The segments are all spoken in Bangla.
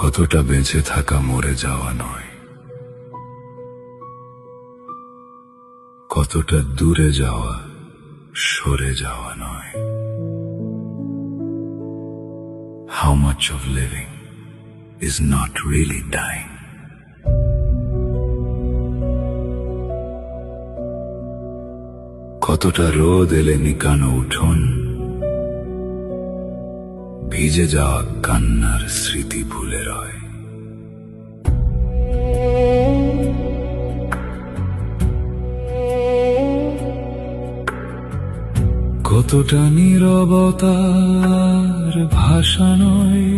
কতটা বেঁচে থাকা মরে যাওয়া নয়, কতটা দূরে যাওয়া সরে যাওয়া নয়। How much of living is not really dying? কতটা রোদ এলে নিকানো উঠোন, ভিজে যাওয়া কান্নার স্মৃতি ভুলে রয়। কতটা নীরবতার ভাষা নয়,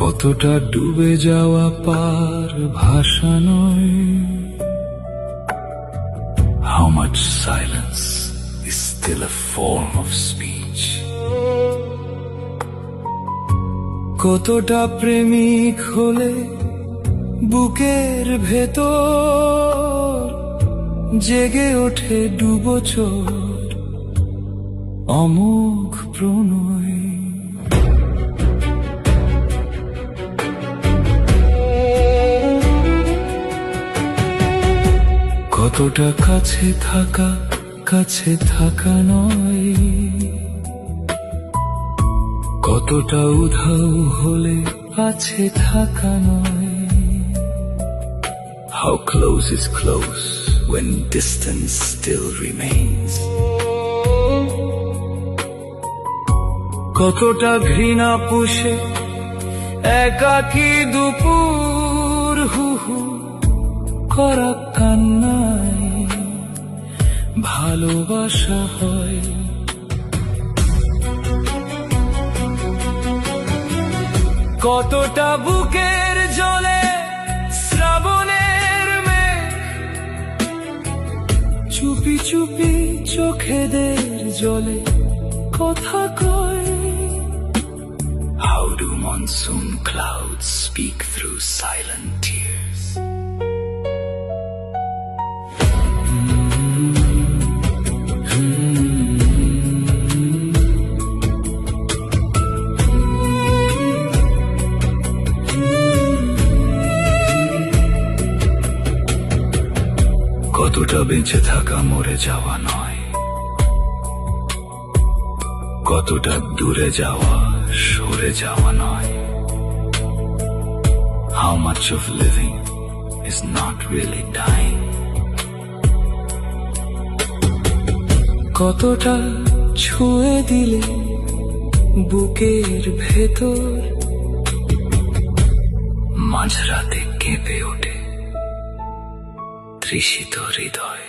কতটা ডুবে যাওয়া পার ভাষা নয়। How much silence is still a form of speech? কতটা প্রেমিক হলে বুকের ভেতর জেগে ওঠে ডুবো চোর অমোঘ প্রণয়। কতটা কাছে থাকা নয়, কতটা উধাও হলে আছে থাকা নয়। How close is close when distance still remains? কতটা ঘৃণা পুষে একাকী দুপুর হু হু করা কান্নায় ভালোবাসা হয়। কতটা বুকের জলে শ্রাবণের মেঘ চুপি চুপি চোখেদের জলে কথা কয়। How do monsoon clouds speak through silent tears? কতটা বেঁচে থাকা মরে যাওয়া নয়, কতটা দূরে যাওয়া সরে যাওয়া নয়। How much of living is not really dying? কতটা ছুঁয়ে দিলে বুকের ভেতর মাঝরাতে কেঁপে ওঠে তৃষিত হৃদয়।